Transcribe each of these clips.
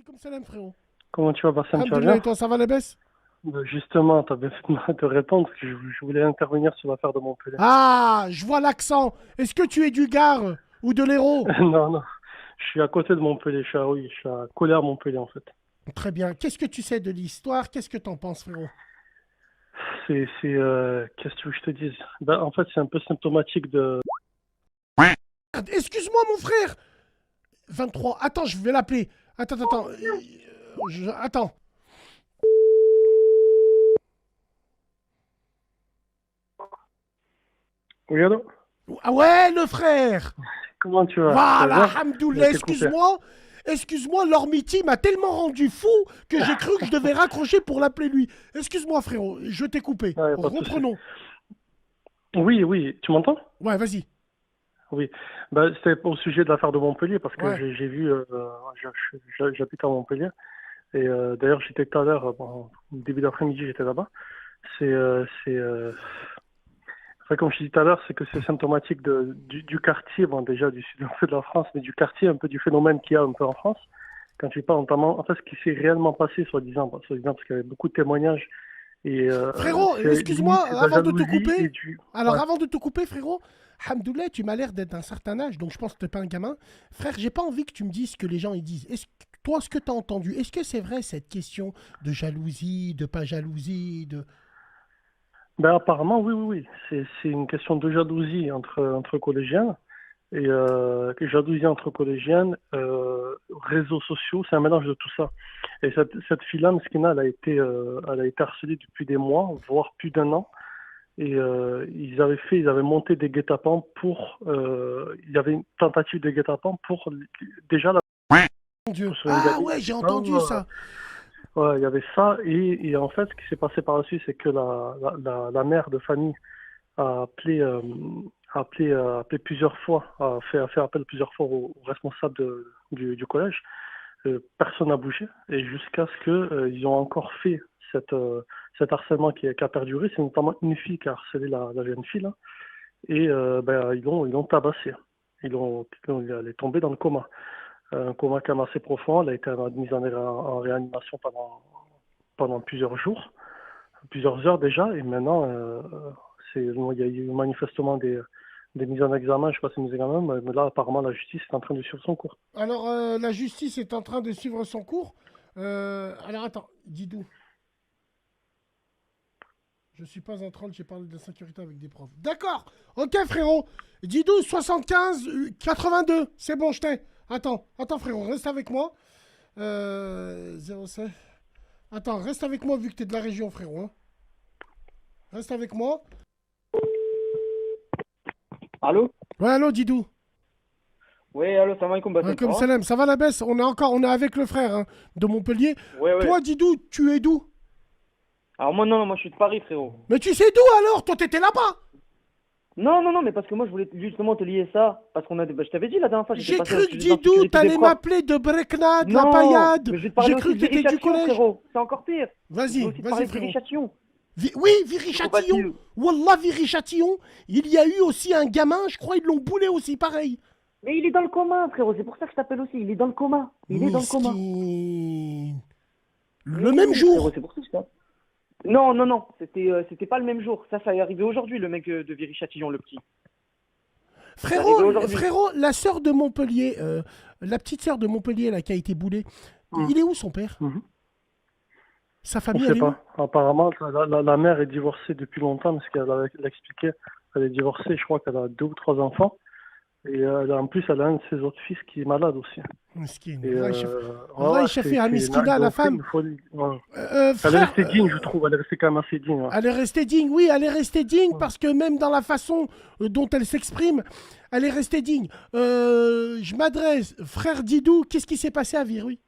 Comme salam, frérot. Comment tu vas, Bassem, tu vas Alhamdoulilah, bien? et toi, ça va la baisse? Justement, tu as bien fait de répondre, parce que je voulais intervenir sur l'affaire de Montpellier. Ah, je vois l'accent. Est-ce que tu es du Gard ou de l'Hérault? Non, non, je suis à côté de Montpellier, oui, je suis à Collère, Montpellier, en fait. Très bien. Qu'est-ce que tu sais de l'histoire? Qu'est-ce que t'en penses, frérot? Qu'est-ce que tu veux que je te dise? Ben, en fait, c'est un peu symptomatique de... Merde, excuse-moi, mon frère. 23. Attends, je vais l'appeler. Attends. Attends. Oui, allô? Ah ouais, le frère. Comment tu vas? Tu vas Voilà, bien? On a Hamdoullah, été coupé. excuse-moi. Excuse-moi, l'ormiti m'a tellement rendu fou que j'ai cru que je devais raccrocher pour l'appeler lui. Excuse-moi, frérot, je t'ai coupé. Ah, y a pas de souci. Reprenons. Oui, oui, tu m'entends? Ouais, vas-y. Oui. Ben, c'était au sujet de l'affaire de Montpellier, parce que Ouais. j'ai vu, j'habite à Montpellier, et d'ailleurs, j'étais tout à l'heure, début d'après-midi, j'étais là-bas. C'est Enfin, comme je disais tout à l'heure, c'est que c'est symptomatique du quartier, bon déjà du sud de la France, mais du quartier, un peu du phénomène qu'il y a un peu en France. Quand tu parles notamment, en fait, ce qui s'est réellement passé, soi-disant, parce qu'il y avait beaucoup de témoignages, et Frérot, c'est limite excuse-moi, c'est de la avant de te jalousie couper. et du... Alors, Ouais. avant de te couper, frérot, Hamdoullah, tu m'as l'air d'être d'un certain âge, donc je pense que t'es pas un gamin. Frère, j'ai pas envie que tu me dises ce que les gens ils disent. Toi, ce que tu as entendu, est-ce que c'est vrai cette question de jalousie, de pas jalousie, de... Ben apparemment, oui, oui, oui. C'est une question de jalousie entre collégiens, et jalousie entre collégiennes, réseaux sociaux, c'est un mélange de tout ça. Et cette fille-là, Meskina, elle a été harcelée depuis des mois, voire plus d'un an. Et ils avaient monté des guet-apens il y avait une tentative de guet-apens pour déjà la Mon Dieu. sur une Ah gamine ouais, de j'ai 17 ans. entendu ça. Ouais, il y avait ça. Et en fait, ce qui s'est passé par la suite, c'est que la mère de famille a appelé, a appelé plusieurs fois, a fait appel plusieurs fois aux responsables du collège. Personne n'a bougé. Et jusqu'à ce qu'ils ont encore fait cet harcèlement qui a perduré. C'est notamment une fille qui a harcelé la jeune fille, là. Et ben, ils l'ont tabassée. Elle est tombée dans le coma. Un coma quand même assez profond. Elle a été mise en réanimation pendant plusieurs jours, plusieurs heures déjà. Et maintenant, il y a eu manifestement des mises en examen, je ne sais pas si mises en examen, mais là, apparemment, la justice est en train de suivre son cours. Alors, la justice est en train de suivre son cours. Alors, attends, Didou, je suis pas un troll, j'ai parlé de sécurité avec des profs. D'accord, ok, frérot. Didou, 75, 82, c'est bon, je t'ai. Attends, frérot, reste avec moi. 07. Attends, reste avec moi vu que t'es de la région, frérot. Hein. Reste avec moi. Allô? Ouais, allô, Didou. Oui, allô, salam alaikum, Ouais, Bassem, ça comme va? salam, ça va la baisse? On est avec le frère hein, de Montpellier. Ouais, ouais. Toi, Didou, tu es d'où? Alors moi, non, moi je suis de Paris, frérot. Mais tu sais d'où alors? Toi, t'étais là-bas. Non, mais parce que moi je voulais justement te lier ça. Parce qu'on a. Bah, je t'avais dit la dernière fois, j'étais J'ai passé au cru que sujet de Didou, l'insécurité des t'allais profs. m'appeler de Brekna, de la Non, paillade. mais je vais te J'ai parler cru aussi que de t'étais du Viry-Châtillon, collège. frérot. C'est encore pire. Je vais Vas-y, aussi te vas-y, parler de frérot. Viry-Châtillon. Oui, Il faut pas Viry-Châtillon. dire. Wallah, Viry-Châtillon. Il y a eu aussi un gamin, je crois, ils l'ont boulé aussi, pareil. Mais il est dans le coma, frérot. C'est pour ça que je t'appelle aussi. Il est dans le coma. Il est dans le coma. Miskin. Mais Le même oui, frérot, jour. c'est pour ça que je t'appelle. Non. C'était pas le même jour. Ça est arrivé aujourd'hui, le mec de Viry-Châtillon, le petit. C'est arrivé aujourd'hui. Frérot, la sœur de Montpellier, la petite sœur de Montpellier là, qui a été boulée, Mhm. il est où son père? Mhm. Sa On ne famille, sait elle est où? pas. Apparemment, la mère est divorcée depuis longtemps, parce elle a expliqué. Elle est divorcée, je crois qu'elle a deux ou trois enfants. Et en plus, elle a un de ses autres fils qui est malade aussi. Miskin. Et ouais, Allah, ouais, il fait à Miskina, ils la ont fait femme. une folie. Ouais. Elle est Frère, restée digne, je trouve. Elle est restée quand même assez digne. Ouais. elle est restée digne, oui, elle est restée digne Ouais. parce que même dans la façon dont elle s'exprime, elle est restée digne. Je m'adresse, frère Didou, qu'est-ce qui s'est passé à Viry?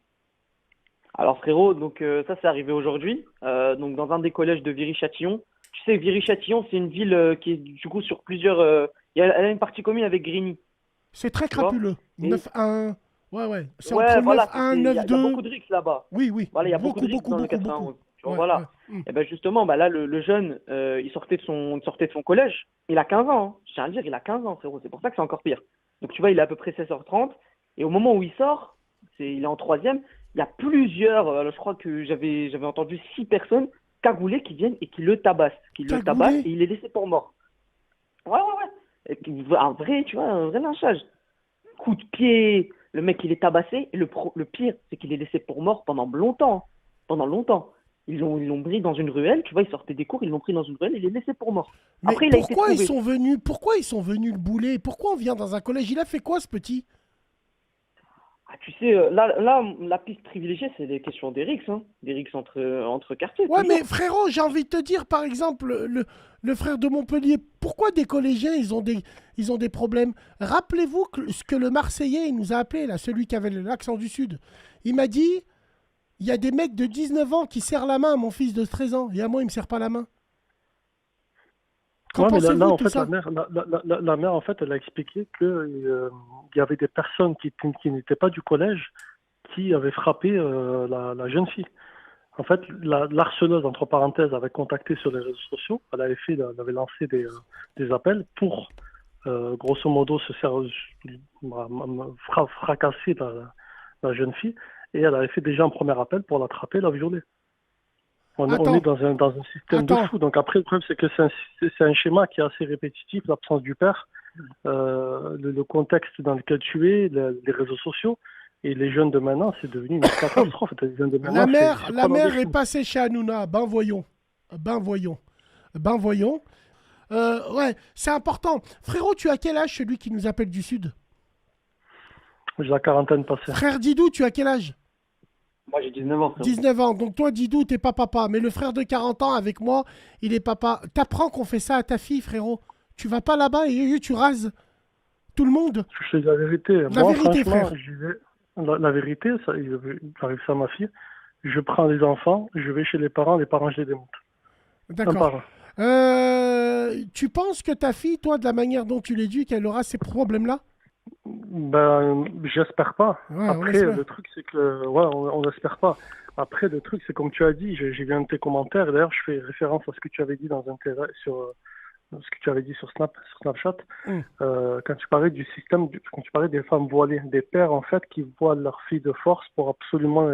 Alors frérot, donc ça c'est arrivé aujourd'hui, donc dans un des collèges de Viry-Châtillon. Tu sais, Viry-Châtillon, c'est une ville qui est du coup sur plusieurs. Elle a une partie commune avec Grigny, C'est très tu vois. crapuleux. Et 9-1, ouais, c'est entre ouais, voilà, 9-1, il y a 9-2. beaucoup de risques là-bas. Oui, Voilà, il y a beaucoup de risques dans le beaucoup. 91. Tu vois, Ouais. voilà. Et ben justement, bah là, le jeune, il sortait de son collège. Il a 15 ans, hein. Je tiens à le dire, il a 15 ans, frérot. C'est pour ça que c'est encore pire. Donc tu vois, il est à peu près 16h30. Et au moment où il sort, il est en troisième. Il y a plusieurs, je crois que j'avais entendu 6 personnes cagoulées qui viennent et qui le tabassent. Qui le tabassent Cagoulé. et il est laissé pour mort. Ouais, ouais, ouais. Un vrai, tu vois, un vrai lynchage. Coup de pied, le mec il est tabassé. Et le pire, c'est qu'il est laissé pour mort pendant longtemps. Pendant longtemps. Ils l'ont pris dans une ruelle, tu vois, il sortait des cours, ils l'ont pris dans une ruelle et il est laissé pour mort. Mais Après, il a été trouvé. pourquoi ils sont venus le bouler? Pourquoi on vient dans un collège? Il a fait quoi, ce petit? Ah, tu sais, là, la piste privilégiée, c'est les questions d'Erix, hein. D'Erix entre quartiers, Ouais, mais toujours. frérot, j'ai envie de te dire, par exemple, le frère de Montpellier, pourquoi des collégiens, ils ont des problèmes? Rappelez-vous ce que le Marseillais il nous a appelé, là, celui qui avait l'accent du Sud. Il m'a dit, il y a des mecs de 19 ans qui serrent la main à mon fils de 13 ans, et à moi, il me serre pas la main. Qu'en Ouais, mais là, pensez-vous de en tout fait, ça? la mère, en fait, elle a expliqué que il y avait des personnes qui n'étaient pas du collège qui avaient frappé la jeune fille. En fait, l'harceleuse, entre parenthèses, avait contacté sur les réseaux sociaux. Elle avait lancé des appels pour, grosso modo, se faire fracasser la jeune fille. Et elle avait fait déjà un premier appel pour l'attraper, la violer. On est Attends, dans un système de attends. fou. Donc après, le problème, c'est que c'est un schéma qui est assez répétitif, l'absence du père, le contexte dans lequel tu es, les réseaux sociaux. Et les jeunes de maintenant, c'est devenu une catastrophe. Les jeunes de maintenant, ils se La croient dans des mère est films. passée chez Hanouna. Ben voyons. Ben voyons. Ben voyons. Ouais, c'est important. Frérot, tu as quel âge, celui qui nous appelle du Sud? J'ai la quarantaine passée. Frère Didou, tu as quel âge? Moi, j'ai 19 ans, frérot. 19 ans. Donc toi, Didou, t'es pas papa. Mais le frère de 40 ans avec moi, il est papa. T'apprends qu'on fait ça à ta fille, frérot. Tu vas pas là-bas et tu rases tout le monde. Je te dis la vérité. La Moi, vérité, franchement, frère. la vérité, ça, j'arrive ça à ma fille. Je prends les enfants, je vais chez les parents, je les démonte. Un D'accord. par un. Tu penses que ta fille, toi, de la manière dont tu l'éduques, elle aura ces problèmes-là? Ben, j'espère pas. Ouais, on Après, espère. le truc, c'est que, ouais, on n'espère pas. Après, le truc, c'est comme tu as dit, j'ai vu un de tes commentaires. D'ailleurs, je fais référence à ce que tu avais dit ce que tu avais dit sur Snapchat, Hum. quand tu parlais du système, quand tu parlais des femmes voilées, des pères en fait qui voilent leurs filles de force pour absolument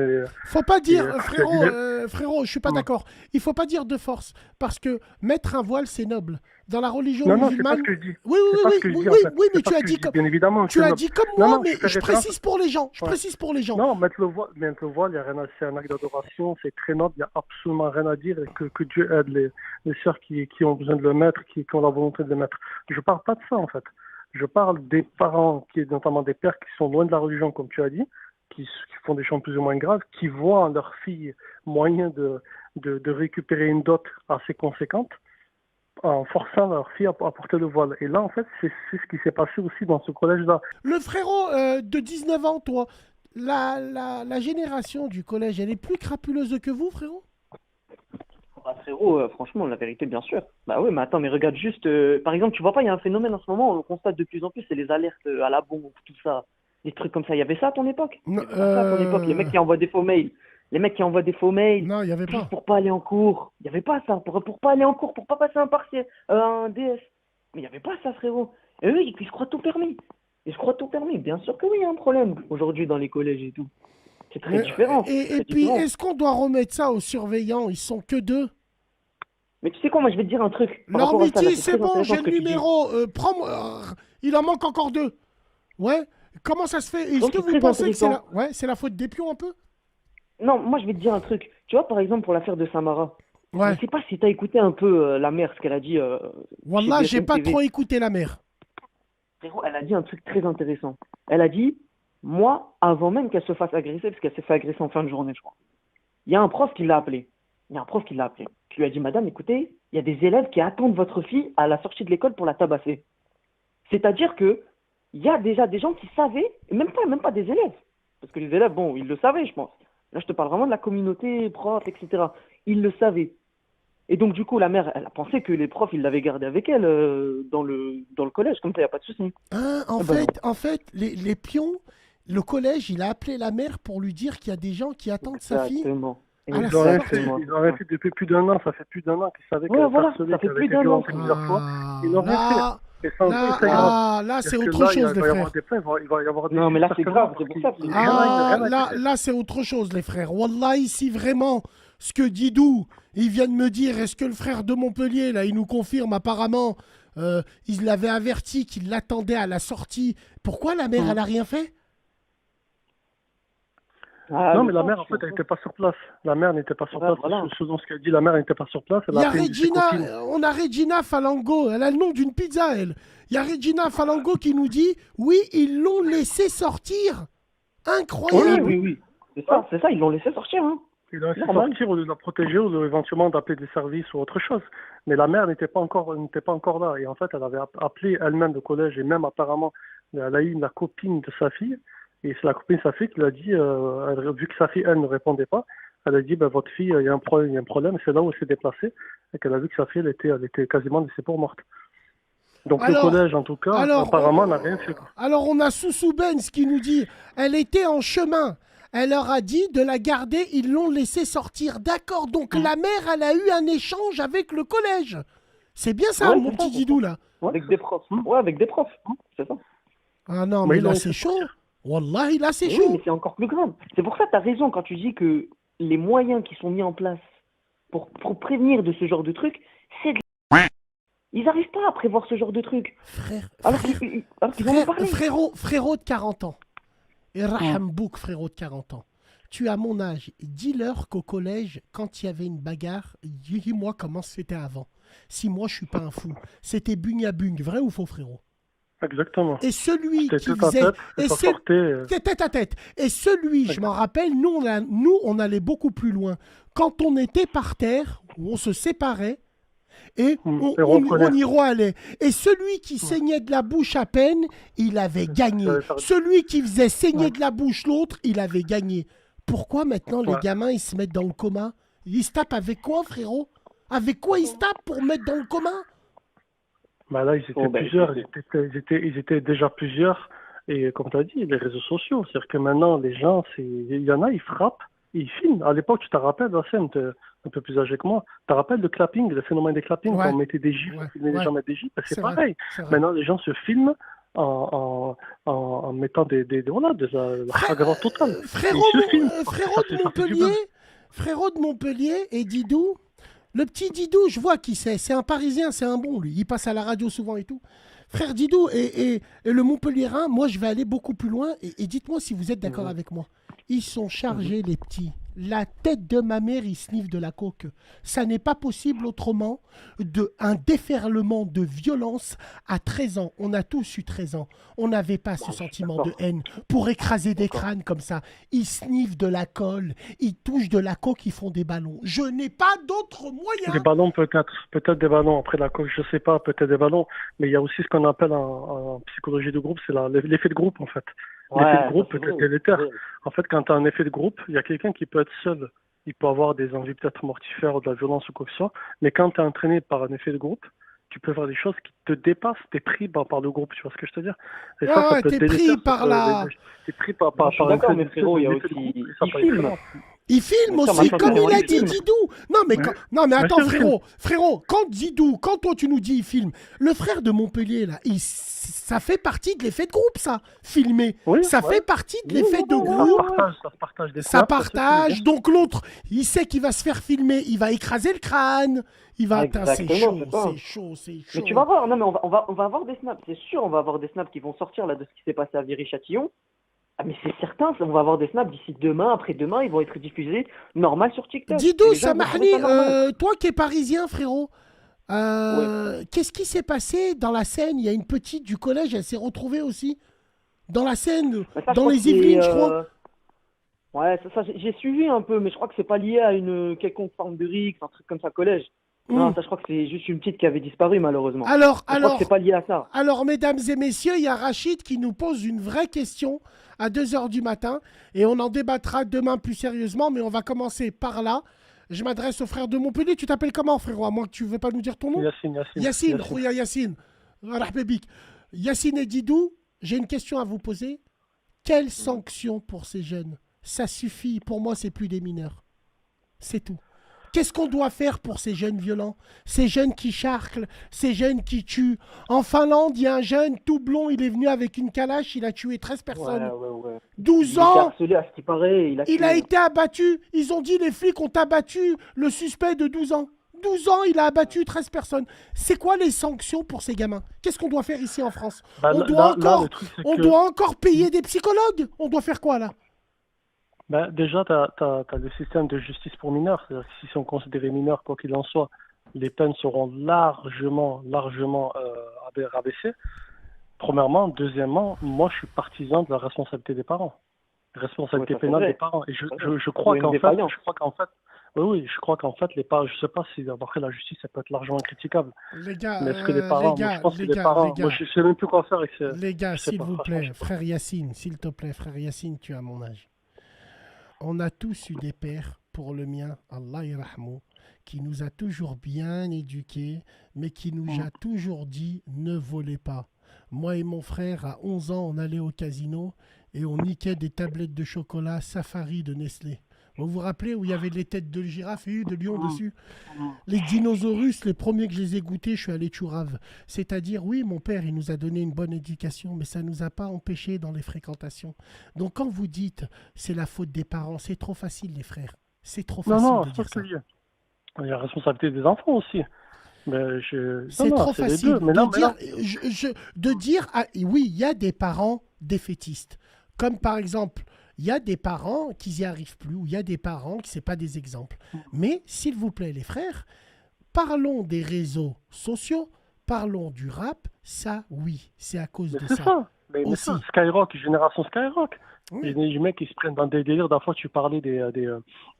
Faut pas dire, tu as dit frérot, je suis pas Hum. d'accord. Il faut pas dire de force, parce que mettre un voile, c'est noble. Dans la religion Non, non, c'est pas ce musulmane, que je dis. oui, oui, C'est pas oui, ce que je oui, dis en oui, fait. oui, mais C'est pas tu ce as que je dit dis. comme, Bien évidemment, tu c'est as noble. dit comme Non, moi, non, mais je fais je référence. précise pour les gens. Je Ouais. précise pour les gens. Non, mettre le voile, c'est un acte d'adoration, c'est très noble, il n'y a absolument rien à dire et que Dieu aide les sœurs qui ont besoin de le mettre, qui ont la volonté de le mettre. Je parle pas de ça en fait. Je parle des parents, notamment des pères qui sont loin de la religion, comme tu as dit, qui font des choses plus ou moins graves, qui voient en leur fille moyen de récupérer une dot assez conséquente en forçant leur fille à porter le voile. Et là, en fait, c'est ce qui s'est passé aussi dans ce collège-là. Le frérot de 19 ans, toi, la génération du collège, elle est plus crapuleuse que vous, frérot? Bah, frérot, franchement, la vérité, bien sûr. Bah ouais, mais attends, mais regarde juste, par exemple, tu vois pas, il y a un phénomène en ce moment, on le constate de plus en plus, c'est les alertes à la bombe, tout ça. Les trucs comme ça. Il y avait ça à ton époque? Il Non, y avait pas ça à ton époque. Les mecs qui envoient des faux mails. Les mecs qui envoient des faux mails non, il n'y avait juste pas. pour pas aller en cours. Il y avait pas ça. Pour pas aller en cours, pour pas passer un partiel, un DS. Mais il y avait pas ça, frérot. Et eux, ils se croient tout permis. Ils se croient tout permis. Bien sûr que oui, il y a un problème aujourd'hui dans les collèges et tout. C'est très Mais, différent. C'est et très puis, différent. est-ce qu'on doit remettre ça aux surveillants? Ils sont que deux. Mais tu sais quoi, moi je vais te dire un truc par Leur rapport à ça, là, métier, c'est c'est très bon, intéressant j'ai ce le que tu dis. numéro. Prends-moi. Il en manque encore deux. Ouais. Comment ça se fait? Est-ce Donc que c'est vous très pensez que intéressant. ouais, c'est la faute des pions un peu? Non, moi je vais te dire un truc. Tu vois, par exemple, pour l'affaire de Samara, je Ouais. sais pas si t'as écouté un peu la mère, ce qu'elle a dit chez Wallah, j'ai BFM pas trop TV. écouté la mère. Frérot, elle a dit un truc très intéressant. Elle a dit, moi, avant même qu'elle se fasse agresser, parce qu'elle s'est fait agresser en fin de journée, je crois, il y a un prof qui l'a appelé. Il y a un prof qui l'a appelé. Qui lui a dit, Madame, écoutez, il y a des élèves qui attendent votre fille à la sortie de l'école pour la tabasser. C'est-à-dire que il y a déjà des gens qui savaient, et même pas des élèves. Parce que les élèves, bon, ils le savaient, je pense. Là, je te parle vraiment de la communauté, prof, etc. Ils le savaient. Et donc, du coup, la mère, elle a pensé que les profs, ils l'avaient gardé avec elle dans le collège. Comme ça, il n'y a pas de souci. Hein, Eh ben non. en fait, les pions, le collège, il a appelé la mère pour lui dire qu'il y a des gens qui attendent sa fille Exactement. à la Ils ont rien sortie. fait, Exactement. ils ont rien fait depuis plus d'un an. Ça fait plus d'un an qu'ils savaient qu'elle Ouais, était voilà, harcelée, ça fait qu'elle avait plus été d'un an. violentée plusieurs fois. Ils n'ont rien fait. Là, Et ça aussi, c'est grave. Là, c'est Parce que autre là, chose, les va y avoir frères. des fins, il va y avoir des Non, mais là, c'est certainement, grave, c'est parce pour ça. qu'il y a rien à Là, c'est autre chose, les frères. Wallah, ici, vraiment, ce que Didou, il vient de me dire, est-ce que le frère de Montpellier, là, il nous confirme apparemment, il l'avait averti qu'il l'attendait à la sortie. Pourquoi la mère, elle a rien fait? Ah, Non, le mais la temps, mère, en fait, elle n'était pas sur place. La mère n'était pas sur Ouais, place. voilà. Selon ce qu'elle dit, la mère n'était pas sur place. Elle Il y a a appelé une de ses Regina, copines. on a Regina Falango, elle a le nom d'une pizza, elle. Il y a Regina Falango qui nous dit, oui, ils l'ont laissé sortir. Oui, Incroyable. oui. C'est ça, ils l'ont laissé sortir. Hein. Il a laissé Normal. sortir au lieu de la protéger ou éventuellement d'appeler des services ou autre chose. Mais la mère n'était pas encore là. Et en fait, elle avait appelé elle-même le collège et même apparemment, elle a eu la copine de sa fille. Et c'est la copine de sa fille qui lui a dit, vu que sa fille, elle, ne répondait pas, elle a dit, votre fille, il y a un problème. C'est là où elle s'est déplacée et qu'elle a vu que sa fille, elle était quasiment laissée pour morte. Donc Alors- le collège, en tout cas, alors, apparemment, n'a rien fait. Alors on a Soussou Benz qui nous dit, elle était en chemin. Elle leur a dit de la garder, ils l'ont laissée sortir. D'accord, donc la mère, elle a eu un échange avec le collège. C'est bien ça, Ouais, mon c'est petit ça. Didou, là. Avec des profs. Ouais, avec des profs. C'est ça. Ah non, Mais mais ils l'ont là, laissé c'est chaud. Wallahi, là, c'est Oui, chaud. mais c'est encore plus grave. C'est pour ça que tu as raison quand tu dis que les moyens qui sont mis en place pour prévenir de ce genre de truc, c'est de la... Ils n'arrivent pas à prévoir ce genre de truc. Frère, Alors frère, qu'ils vont en parler. frérot de 40 ans. Et Rahambouk, frérot de 40 ans. Tu as mon âge. Dis-leur qu'au collège, quand il y avait une bagarre, dis-moi comment c'était avant. Si moi, je suis pas un fou. C'était bugne à bugne. Vrai ou faux, frérot? Exactement. Et celui C'était qui tête à faisait... tête, et ça c'est- sortait. C'était tête à tête. Et celui, je m'en rappelle, nous, on allait beaucoup plus loin. Quand on était par terre, on se séparait et Et reconnaître. on y allait. Et celui qui saignait de la bouche à peine, il avait gagné. Celui qui faisait saigner de la bouche l'autre, il avait gagné. Pourquoi maintenant les Ouais. gamins, ils se mettent dans le coma? Ils se tapent avec quoi, frérot? Avec quoi ils se tapent pour mettre dans le coma? Bah là, ils étaient Oh, bah, plusieurs, écoutez. ils étaient déjà plusieurs. Et comme tu as dit, les réseaux sociaux, c'est-à-dire que maintenant, les gens, il y en a, ils frappent, ils filment. À l'époque, tu te rappelles, Wassem, t'es un peu plus âgé que moi, tu te rappelles le clapping, le phénomène des clappings, Ouais. quand on mettait des gifs, Ouais, on filmait les ouais. gens mettre des gifs, bah, c'est vrai, pareil. c'est vrai. Maintenant, les gens se filment en mettant des la flagrance totale. Frérot, Ils se filment. frérot de Montpellier, frérot de Montpellier et Didou, le petit Didou, je vois qui c'est un Parisien, c'est un bon lui, il passe à la radio souvent et tout. Frère Didou et le Montpellierin, moi je vais aller beaucoup plus loin et dites-moi si vous êtes d'accord avec moi. Ils sont chargés les petits. La tête de ma mère, ils sniffent de la coke. Ça n'est pas possible autrement un déferlement de violence à 13 ans. On a tous eu 13 ans. On n'avait pas ce sentiment de haine pour écraser des crânes comme ça. Ils sniffent de la colle, ils touchent de la coke, ils font des ballons. Je n'ai pas d'autre moyen. Des ballons peut-être des ballons. Après la coque, je sais pas, peut-être des ballons. Mais il y a aussi ce qu'on appelle en psychologie de groupe, c'est l'effet de groupe en fait. L'effet de groupe peut être délétère. En fait, quand tu as un effet de groupe, il y a quelqu'un qui peut être seul. Il peut avoir des envies peut-être mortifères ou de la violence ou quoi que ce soit. Mais quand tu es entraîné par un effet de groupe, tu peux faire des choses qui te dépassent. Tu es pris par le groupe, tu vois ce que je veux dire? Et Ouais, peut être t'es pris délétère, par la... T'es pris par Je suis d'accord, un mais effet frérot, il y a d'effet de aussi... groupe, et ça Ils peut être filment. violent. Il filme Ça, aussi, maintenant, comme frérot, il a il dit filme. Didou. Non mais, non, mais attends, sûr, il filme. frérot, quand Didou, quand toi tu nous dis il filme, le frère de Montpellier, là, ça fait partie de l'effet de groupe, ça, filmer. Oui, ça ouais. fait partie de l'effet de Ça groupe. se partage des Ça fleurs, partage, donc l'autre, il sait qu'il va se faire filmer, il va écraser le crâne, il va... Putain, c'est Exactement, chaud, c'est ça. c'est chaud, c'est chaud. Mais tu vas voir, non, mais on va avoir des snaps, c'est sûr, on va avoir des snaps qui vont sortir là de ce qui s'est passé à Viry-Châtillon. Ah, mais c'est certain, on va avoir des snaps d'ici demain, après-demain, ils vont être diffusés normal sur TikTok. Didou, Et les gens vont trouver Samahni, ça normal. toi qui es parisien, frérot, qu'est-ce qui s'est passé dans la Seine? Il y a une petite du collège, elle s'est retrouvée aussi dans la Seine, Mais ça, je dans crois les que c'est, Yvelines, je crois. Ouais, ça, j'ai suivi un peu, mais je crois que c'est pas lié à une quelconque forme de rixe, un truc comme ça, collège. Non, ça, je crois que c'est juste une petite qui avait disparu, malheureusement. Alors, Je crois que c'est pas lié à ça. alors, mesdames et messieurs, il y a Rachid qui nous pose une vraie question à 2h du matin et on en débattra demain plus sérieusement, mais on va commencer par là. Je m'adresse au frère de Montpellier. Tu t'appelles comment, frérot? À moins que tu ne veux pas nous dire ton nom? Yassine, Khouya Yassine. Rahbebik. Yassine et Didou, j'ai une question à vous poser. Quelle sanction pour ces jeunes? Ça suffit. Pour moi, c'est plus des mineurs. C'est tout. Qu'est-ce qu'on doit faire pour ces jeunes violents? Ces jeunes qui charclent, ces jeunes qui tuent. En Finlande, il y a un jeune tout blond, il est venu avec une calache, il a tué 13 personnes. Ouais. 12 Il était ans, harcelé à ce qui paraît. il a été abattu. Ils ont dit, les flics ont abattu le suspect de 12 ans. 12 ans, il a abattu 13 personnes. C'est quoi les sanctions pour ces gamins? Qu'est-ce qu'on doit faire ici en France? On doit encore payer des psychologues. On doit faire quoi là? Déjà, tu as le système de justice pour mineurs. C'est-à-dire que s'ils sont considérés mineurs, quoi qu'il en soit, les peines seront largement rabaissées. Premièrement. Deuxièmement, moi, je suis partisan de la responsabilité des parents. Responsabilité pénale des parents. Et je crois qu'en fait, oui, je crois qu'en fait, les parents, je sais pas si après la justice, ça peut être largement critiquable. Les gars, mais est-ce que les parents, moi, je pense que les parents, moi, je sais même plus quoi faire avec ces. Les gars, s'il vous plaît, frère Yacine, s'il te plaît, frère Yacine, tu as mon âge. On a tous eu des pères, pour le mien, Allah yarhamou, qui nous a toujours bien éduqués, mais qui nous a toujours dit ne volez pas. Moi et mon frère, à 11 ans, on allait au casino et on niquait des tablettes de chocolat Safari de Nestlé. Vous vous rappelez où il y avait les têtes de girafe et de lion dessus? Les dinosaures, les premiers que je les ai goûtés, je suis allé Tchourave. C'est-à-dire, oui, mon père, il nous a donné une bonne éducation, mais ça ne nous a pas empêchés dans les fréquentations. Donc, quand vous dites c'est la faute des parents, c'est trop facile, les frères. C'est trop facile de dire ça. Il y a la responsabilité des enfants aussi. C'est trop facile de dire oui, il y a des parents défaitistes. Comme par exemple, il y a des parents qui n'y arrivent plus, ou il y a des parents qui, ce n'est pas des exemples. Mais, s'il vous plaît, les frères, parlons des réseaux sociaux, parlons du rap, ça, oui, c'est à cause de ça. Mais ça, Skyrock, génération Skyrock. Oui. Les mecs qui se prennent dans des délires. D'un fois, tu parlais des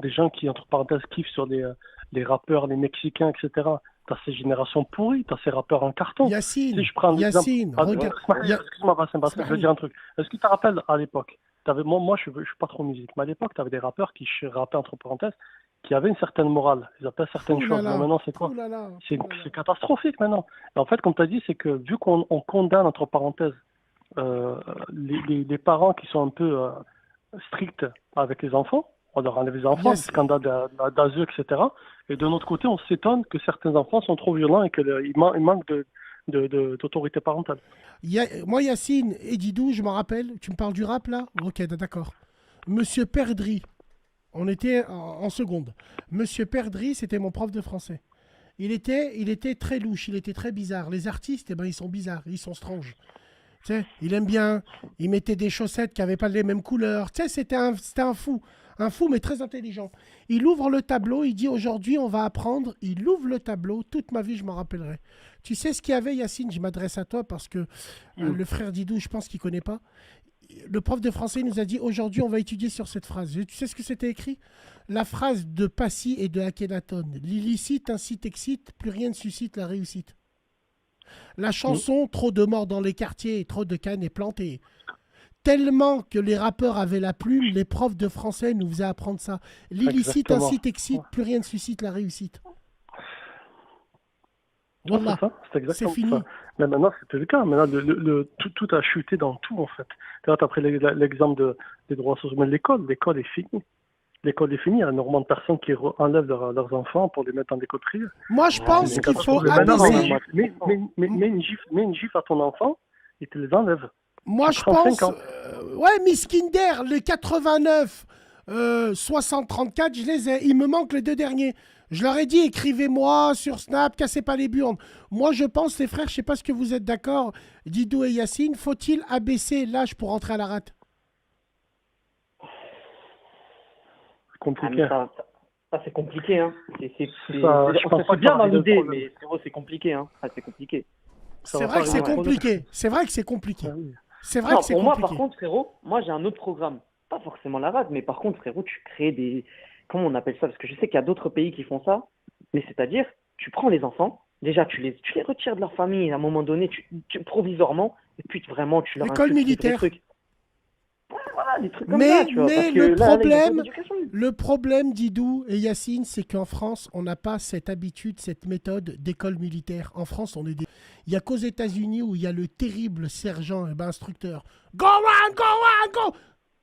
gens qui, entre parenthèses, kiffent sur les rappeurs, les Mexicains, etc. T'as ces générations pourries, t'as ces rappeurs en carton. Yacine, si je prends Yacine, regarde. Excuse-moi, Bassim, je veux dire un truc. Est-ce que tu te rappelles à l'époque, moi je suis pas trop musique, mais à l'époque, tu avais des rappeurs qui rappaient, entre parenthèses, qui avaient une certaine morale. Ils appelaient certaines choses. Mais maintenant, c'est quoi? C'est catastrophique maintenant. Et en fait, comme tu as dit, c'est que vu qu'on condamne, entre parenthèses, les parents qui sont un peu stricts avec les enfants, on leur enlève les enfants, des scandales d'ASE, etc. Et de notre côté, on s'étonne que certains enfants sont trop violents et qu'ils manquent d'autorité parentale. Moi, Yacine et Didou, je m'en rappelle, tu me parles du rap là? Ok, d'accord. Monsieur Perdry, on était en seconde. Monsieur Perdry, c'était mon prof de français. Il était très louche, il était très bizarre. Les artistes, ils sont bizarres, ils sont stranges. Tu sais, il aime bien, il mettait des chaussettes qui n'avaient pas les mêmes couleurs. Tu sais, c'était un fou. Un fou, mais très intelligent. Il ouvre le tableau, il dit aujourd'hui, on va apprendre. Il ouvre le tableau, toute ma vie, je m'en rappellerai. Tu sais ce qu'il y avait, Yacine? Je m'adresse à toi parce que le frère Didou, je pense qu'il ne connaît pas. Le prof de français nous a dit aujourd'hui, on va étudier sur cette phrase. Tu sais ce que c'était écrit? La phrase de Passy et de Akhenaton. L'illicite incite, excite, plus rien ne suscite la réussite. La chanson, trop de morts dans les quartiers, trop de cannes et plantées. Tellement que les rappeurs avaient la plume, les profs de français nous faisaient apprendre ça. L'illicite incite, excite, plus rien ne suscite la réussite. Voilà. C'est fini. Ça. Mais maintenant, c'était le cas. Maintenant, tout a chuté dans tout, en fait. Tu as pris l'exemple des droits sociaux. Mais l'école est finie. L'école est finie. Il y a énormément de personnes qui enlèvent leurs enfants pour les mettre dans des écoles privées. Moi, je pense qu'il faut abaisser... Mets une gifle à ton enfant et tu les enlèves. Moi, je pense... ouais, Miss Kinder, les 89, 60-34, je les ai. Il me manque les 2 derniers. Je leur ai dit, écrivez-moi sur Snap, cassez pas les burnes. Moi, je pense, les frères, je sais pas ce que vous êtes d'accord, Didou et Yacine, faut-il abaisser l'âge pour rentrer à la rate? C'est compliqué. Ça, c'est compliqué. Hein. C'est bien dans l'idée, mais c'est compliqué. Hein. C'est compliqué. C'est vrai que c'est compliqué. C'est vrai que c'est compliqué. C'est vrai que c'est compliqué. Pour moi, par contre, frérot, moi, j'ai un autre programme. Pas forcément la rate, mais par contre, frérot, tu crées des... Comment on appelle ça? Parce que je sais qu'il y a d'autres pays qui font ça. Mais c'est-à-dire, tu prends les enfants, déjà, tu les retires de leur famille à un moment donné, provisoirement, et puis vraiment, tu leur L'école militaire. Voilà, des trucs comme ça, tu vois. Mais le problème, Didou et Yacine, c'est qu'en France, on n'a pas cette habitude, cette méthode d'école militaire. En France, il n'y a qu'aux États-Unis où il y a le terrible sergent, instructeur. Go on, go on, go!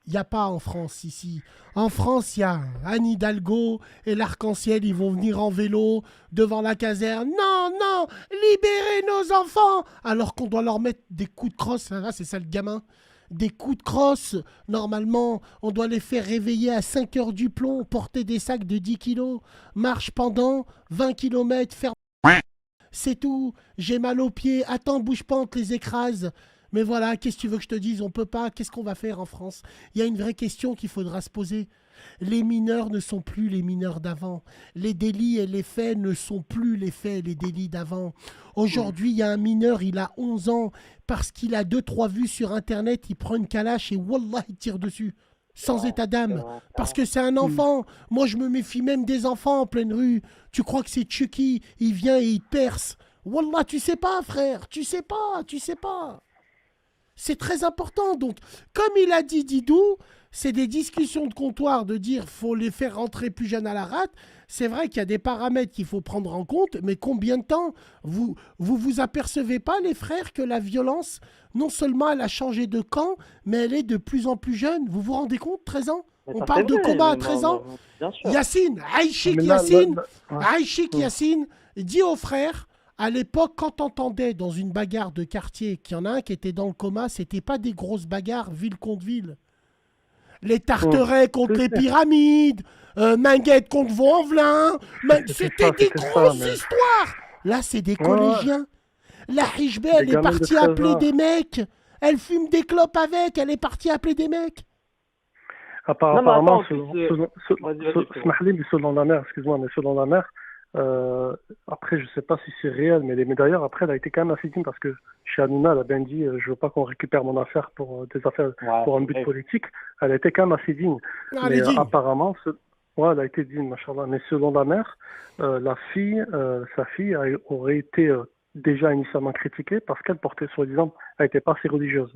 Il n'y a pas en France ici. En France, il y a Anne Hidalgo et l'arc-en-ciel, ils vont venir en vélo devant la caserne. Non, non, libérez nos enfants. Alors qu'on doit leur mettre des coups de crosse. Là, c'est ça le gamin. Des coups de crosse. Normalement, on doit les faire réveiller à 5 heures du plomb, porter des sacs de 10 kilos, marche pendant 20 kilomètres, faire... C'est tout. J'ai mal aux pieds. Attends, bouge pas, on te les écrase. Mais voilà, qu'est-ce que tu veux que je te dise? On peut pas. Qu'est-ce qu'on va faire en France? Il y a une vraie question qu'il faudra se poser. Les mineurs ne sont plus les mineurs d'avant. Les délits et les faits ne sont plus les faits et les délits d'avant. Aujourd'hui, il y a un mineur, il a 11 ans. Parce qu'il a 2-3 vues sur Internet, il prend une calache et wallah, il tire dessus. Sans état d'âme. Parce que c'est un enfant. Moi, je me méfie même des enfants en pleine rue. Tu crois que c'est Chucky? Il vient et il te perce. Wallah, tu sais pas, frère. Tu sais pas, tu sais pas. C'est très important. Donc, comme il a dit Didou, c'est des discussions de comptoir de dire faut les faire rentrer plus jeunes à la rate. C'est vrai qu'il y a des paramètres qu'il faut prendre en compte, mais combien de temps vous apercevez pas, les frères, que la violence, non seulement elle a changé de camp, mais elle est de plus en plus jeune. Vous vous rendez compte, 13 ans? Mais On ça, parle c'est de vrai, combat à mais 13 non, ans. non, bien sûr. Yacine, Aïchik Mais là, Yacine, ouais. Aïchik Yacine, dit aux frères, à l'époque, quand t'entendais dans une bagarre de quartier qu'il y en a un qui était dans le coma, c'était pas des grosses bagarres ville contre ville. Les Tarterets contre les pyramides, Minguette contre Vaux-en-Velin, c'était des c'était ça, grosses mais- histoires. Là, c'est des Ouais, collégiens. La Hijbé, elle est gamins de partie 13 appeler ans. des mecs. Elle fume des clopes avec, elle est partie appeler des mecs. Non, mais Apparemment, attends, vas-y, Smahli, mais selon la mère, excuse-moi, mais selon la mère, après, je sais pas si c'est réel, mais d'ailleurs, après, elle a été quand même assez digne parce que chez Hanouna, elle a bien dit, je veux pas qu'on récupère mon affaire pour des affaires, Ouais, pour un c'est but vrai. politique. Elle a été quand même assez digne. Ah, elle est Mais digne. apparemment, ouais, elle a été digne, machallah. Mais selon la mère, sa fille aurait été déjà initialement critiquée parce qu'elle portait, soi-disant, elle n'était pas assez religieuse.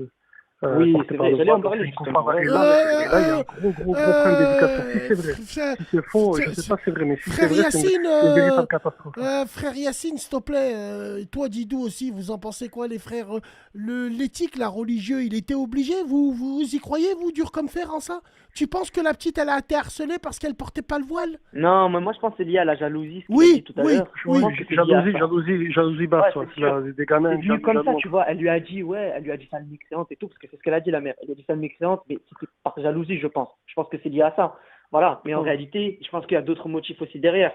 Oui, Portée c'est par vrai, le j'allais en voile, parler, donc c'est une justement. confirmation. Ouais. Et là, il y a un gros problème d'éducation. Si c'est vrai, Frère, si c'est faux, je sais pas si c'est vrai, mais si c'est frère vrai, c'est Yacine, une véritable catastrophe. frère Yacine, s'il te plaît, toi Didou aussi, vous en pensez quoi les frères? L'éthique, la religieux, il était obligé? Vous y croyez, vous, dur comme fer en ça? Tu penses que la petite, elle a été harcelée parce qu'elle portait pas le voile? Non, mais moi je pense que c'est lié à la jalousie, ce qu'il a Oui, dit tout à oui, l'heure. Je oui. pense que c'est lié à ça. Jalousie basse, Ouais, ouais. c'est sûr. Des gamins C'est venu comme ça, jaloux. tu vois. Elle lui a dit, ouais, elle lui a dit sale mécréante et tout, parce que c'est ce qu'elle a dit, la mère. Elle lui a dit sale mécréante, mais c'était par jalousie, je pense. Je pense que c'est lié à ça. Voilà. Mais en réalité, je pense qu'il y a d'autres motifs aussi derrière.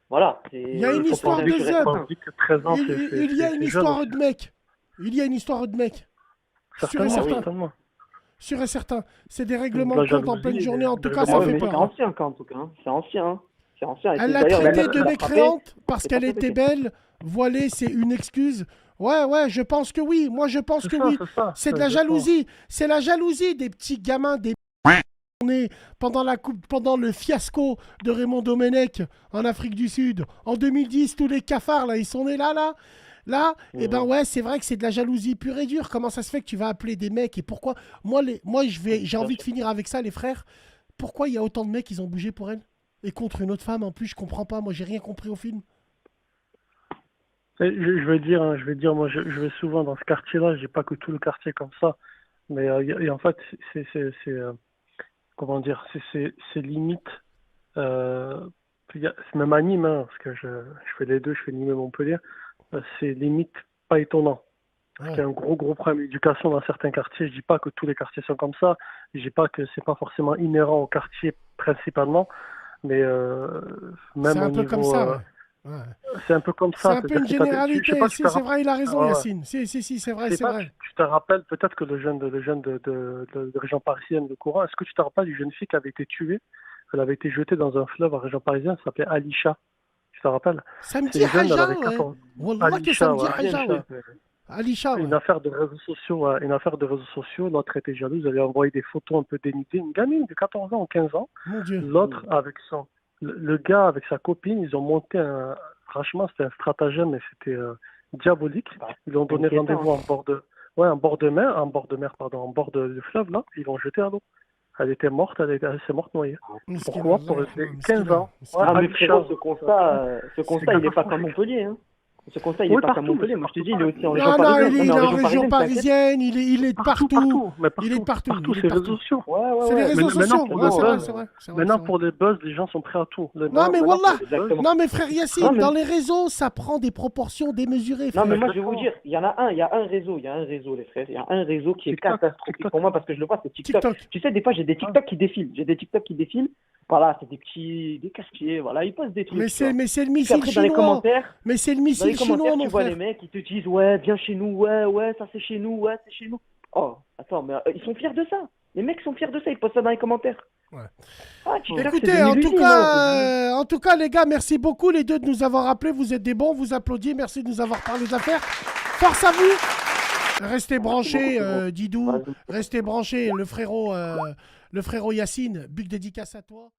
Voilà. Il y a une faut histoire penser de sur zeb. ça. On dit que 13 ans, Il y a une histoire de mec. Il y a une histoire de mec. Sûr et Certainement, certain. certainement. Sûr et certain. C'est des règlements La de compte en jalousie, pleine journée. En des tout cas, Ah ça ouais, fait mais peur. c'est ancien, quand, en tout cas. Hein. C'est ancien. Hein. C'est ancien. Et Elle c'est l'a d'ailleurs, traitée la de frappé. mécréante parce C'est qu'elle pas était fait. belle. Voilée, c'est une excuse. Ouais, je pense que oui. Moi, je pense que oui. C'est de la jalousie. C'est la jalousie des petits gamins, des nés pendant le fiasco de Raymond Domenech en Afrique du Sud. En 2010, tous les cafards, là, ils sont nés là. Et ben ouais, c'est vrai que c'est de la jalousie pure et dure. Comment ça se fait que tu vas appeler des mecs et pourquoi j'ai envie de finir avec ça, les frères. Pourquoi il y a autant de mecs qui ont bougé pour elle et contre une autre femme en plus, je comprends pas. Moi, j'ai rien compris au film. Je vais dire, moi, je vais souvent dans ce quartier-là. Je dis pas que tout le quartier est comme ça, mais en fait, comment dire, c'est limite. C'est même à Nîmes, hein, parce que je fais les deux, je fais Nîmes et Montpellier. C'est limite pas étonnant. Parce qu'il y a un gros problème d'éducation dans certains quartiers. Je dis pas que tous les quartiers sont comme ça. Je dis pas que c'est pas forcément inhérent au quartier principalement, mais même C'est un au peu niveau, comme ça, ouais. c'est un peu comme C'est ça. un peu une généralité. Si, c'est vrai, il a raison, Yacine. Si, c'est vrai, c'est vrai. Tu te rappelles peut-être que le jeune de région parisienne de Courant, est-ce que tu te rappelles d'une jeune fille qui avait été tuée? Elle avait été jetée dans un fleuve en région parisienne, ça s'appelait Alisha. Tu te rappelles? Ça me C'est dit une jeune, elle Haja, avait ouais. 14 Wallah que ça me dit Alisha, Haja, ouais. ouais. Alisha, ouais. Une affaire de réseaux sociaux, l'autre était jalouse, elle lui a envoyé des photos un peu dénudées, une gamine de 14 ans ou 15 ans, Mon Dieu. l'autre avec le gars avec sa copine, ils ont monté franchement c'était un stratagème et c'était diabolique. Ils ont donné rendez-vous en bord de mer, pardon, en bord du fleuve là, ils l'ont jetée à l'eau. Elle était morte, elle s'est morte noyée. Pourquoi? Pour 15 ans. Ah, mais frérot, ce constat, il n'est pas comme Montpellier. Hein. Ce constat, il Oui, est pas qu'à partout, Montpellier. mais Moi, je te c'est dis, il est aussi en région Non, non, parisienne. il Non, est mais en région parisienne, il est partout. mais Il est partout. partout, il est c'est les partout. réseaux sociaux. Ouais, ouais, C'est les ouais. réseaux Maintenant, sociaux. pour Ouais, le c'est vrai, buzz, c'est vrai. C'est vrai, maintenant, c'est vrai. pour les buzz, les gens sont prêts à tout. Non, mais Maintenant, wallah. Exactement. Non, mais frère Non, Yacine, mais- dans les réseaux, ça prend des proportions démesurées, Non, frère. mais moi, je vais vous dire, il y a un réseau, les frères. Il y a un réseau qui est TikTok, catastrophique TikTok. pour moi parce que je le vois, c'est TikTok. TikTok. Tu sais, des fois, j'ai des TikTok qui défilent. Voilà, c'est des casse-pieds. Voilà, ils postent des trucs. Mais tu vois. c'est le Puis missile après, dans les chinois. commentaires, Mais c'est le Dans les missile chinois, commentaires, mon tu vois frère. les mecs, ils te disent ouais, viens chez nous, ouais, ça c'est chez nous, ouais, c'est chez nous. Oh, attends, mais ils sont fiers de ça. Les mecs sont fiers de ça, ils postent ça dans les commentaires. Ouais. Ah, TikTok, c'est Écoutez, devenu l'usine, en tout cas, les gars, merci beaucoup les deux de nous avoir appelés. Vous êtes des bons, vous applaudissez. Merci de nous avoir parlé d'affaires. Force à vous. Restez branchés, beaucoup, Didou. Vas-y. Restez branchés, le frérot Yacine. Big dédicace à toi.